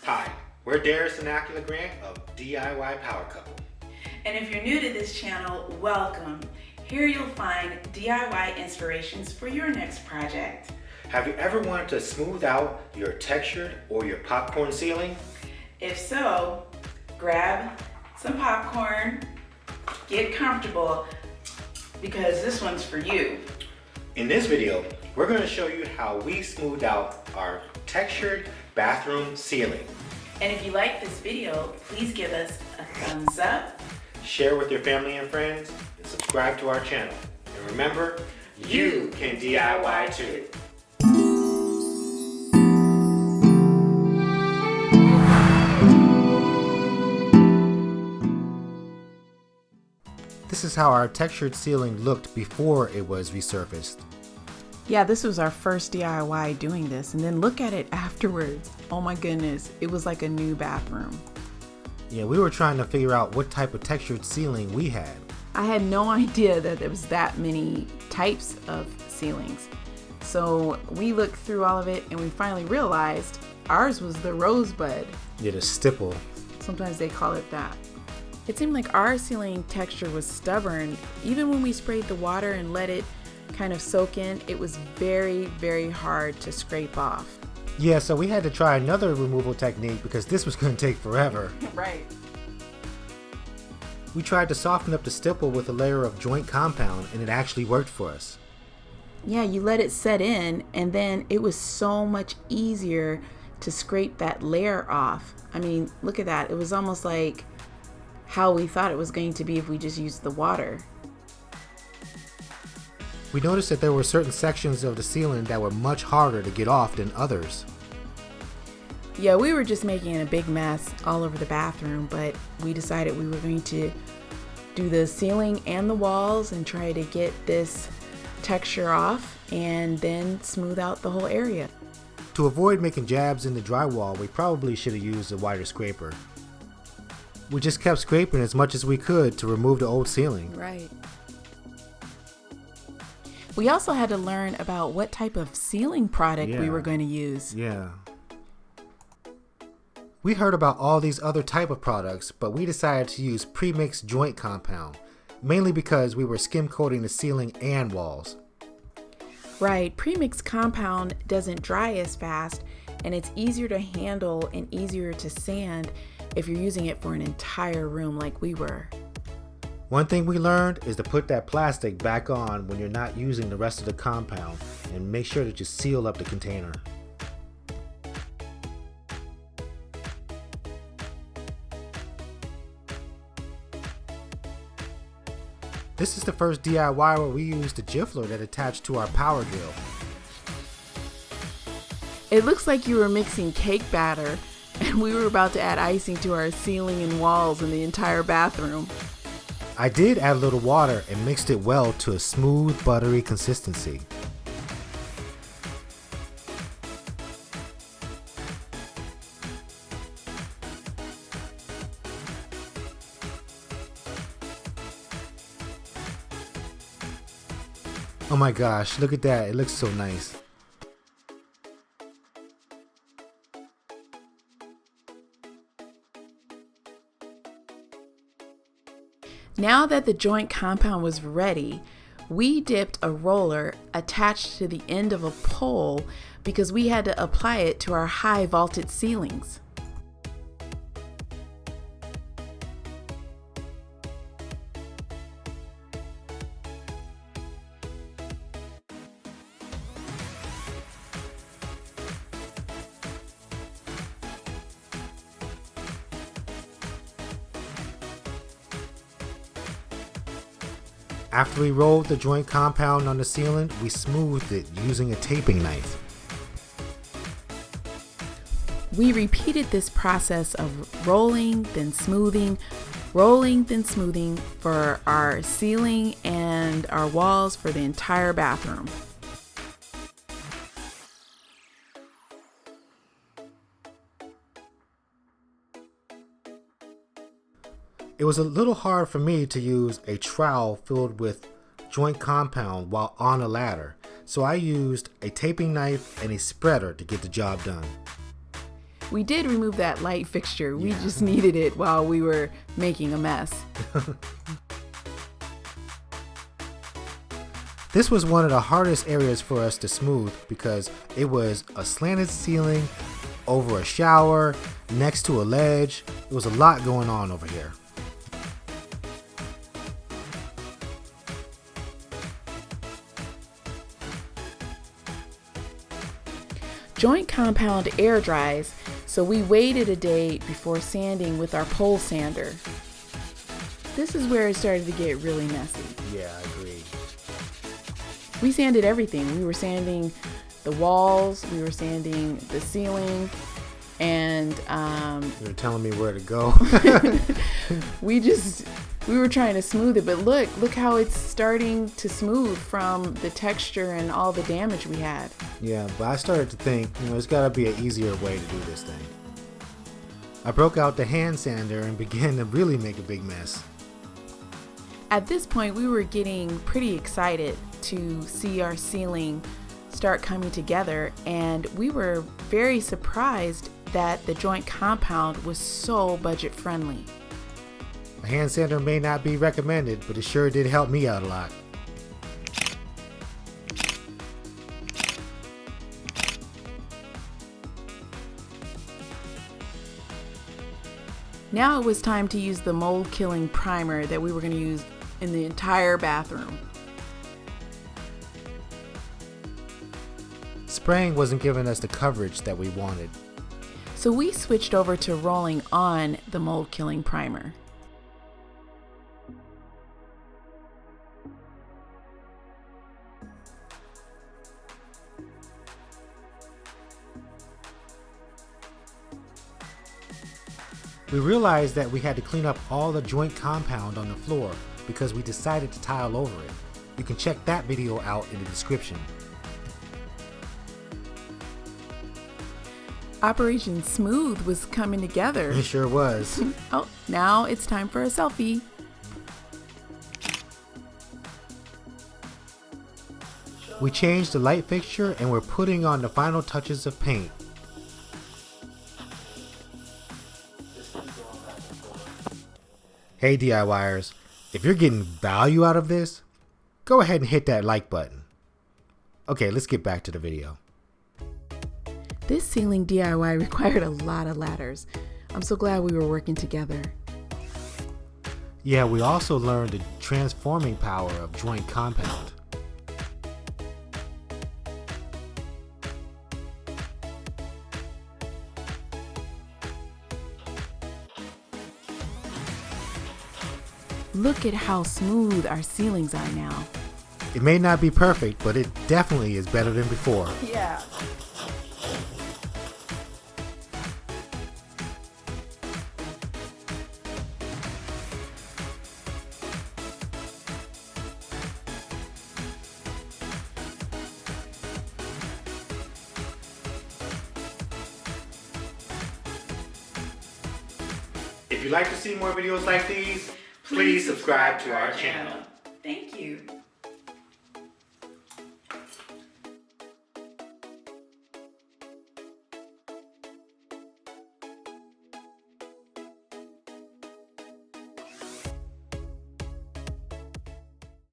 Hi, we're Darius and Acula Grant of DIY Power Couple. And if you're new to this channel, welcome. Here you'll find DIY inspirations for your next project. Have you ever wanted to smooth out your textured or your popcorn ceiling? If so, grab some popcorn, get comfortable, because this one's for you. In this video, we're going to show you how we smoothed out our textured bathroom ceiling. And if you like this video, please give us a thumbs up, share with your family and friends, and subscribe to our channel. And remember, you can DIY too. This is how our textured ceiling looked before it was resurfaced. Yeah, this was our first DIY doing this, and then look at it afterwards. Oh my goodness, it was like a new bathroom. Yeah, we were trying to figure out what type of textured ceiling we had. I had no idea that there was that many types of ceilings. So we looked through all of it and we finally realized ours was the rosebud. Yeah, the stipple. Sometimes they call it that. It seemed like our ceiling texture was stubborn. Even when we sprayed the water and let it kind of soak in, it was very, very hard to scrape off. Yeah, so we had to try another removal technique because this was going to take forever. Right. We tried to soften up the stipple with a layer of joint compound and it actually worked for us. Yeah, you let it set in and then it was so much easier to scrape that layer off. I mean, look at that. It was almost like how we thought it was going to be if we just used the water. We noticed that there were certain sections of the ceiling that were much harder to get off than others. Yeah, we were just making a big mess all over the bathroom, but we decided we were going to do the ceiling and the walls and try to get this texture off and then smooth out the whole area. To avoid making jabs in the drywall, we probably should have used a wider scraper. We just kept scraping as much as we could to remove the old ceiling. Right. We also had to learn about what type of ceiling product we were going to use. Yeah. We heard about all these other type of products, but we decided to use pre-mixed joint compound, mainly because we were skim coating the ceiling and walls. Right, pre-mixed compound doesn't dry as fast, and it's easier to handle and easier to sand if you're using it for an entire room like we were. One thing we learned is to put that plastic back on when you're not using the rest of the compound and make sure that you seal up the container. This is the first DIY where we used the Jiffler that attached to our power drill. It looks like you were mixing cake batter and we were about to add icing to our ceiling and walls in the entire bathroom. I did add a little water and mixed it well to a smooth, buttery consistency. Oh my gosh, look at that, it looks so nice. Now that the joint compound was ready, we dipped a roller attached to the end of a pole because we had to apply it to our high vaulted ceilings. After we rolled the joint compound on the ceiling, we smoothed it using a taping knife. We repeated this process of rolling, then smoothing, rolling, then smoothing for our ceiling and our walls for the entire bathroom. It was a little hard for me to use a trowel filled with joint compound while on a ladder, so I used a taping knife and a spreader to get the job done. We did remove that light fixture. We Yeah. just needed it while we were making a mess. This was one of the hardest areas for us to smooth because it was a slanted ceiling, over a shower, next to a ledge. There was a lot going on over here. Joint compound air dries, so we waited a day before sanding with our pole sander. This is where it started to get really messy. Yeah, I agree. We sanded everything. We were sanding the walls, we were sanding the ceiling, and You were telling me where to go. we were trying to smooth it, but look how it's starting to smooth from the texture and all the damage we had. Yeah, but I started to think, there's got to be an easier way to do this thing. I broke out the hand sander and began to really make a big mess. At this point, we were getting pretty excited to see our ceiling start coming together, and we were very surprised that the joint compound was so budget friendly. A hand sander may not be recommended, but it sure did help me out a lot. Now it was time to use the mold killing primer that we were going to use in the entire bathroom. Spraying wasn't giving us the coverage that we wanted. So we switched over to rolling on the mold killing primer. We realized that we had to clean up all the joint compound on the floor because we decided to tile over it. You can check that video out in the description. Operation Smooth was coming together. It sure was. Oh, now it's time for a selfie. We changed the light fixture and we're putting on the final touches of paint. Hey DIYers, if you're getting value out of this, go ahead and hit that like button. Okay, let's get back to the video. This ceiling DIY required a lot of ladders. I'm so glad we were working together. Yeah, we also learned the transforming power of joint compound. Look at how smooth our ceilings are now. It may not be perfect, but it definitely is better than before. Yeah. If you'd like to see more videos like these, please subscribe to our channel. Thank you.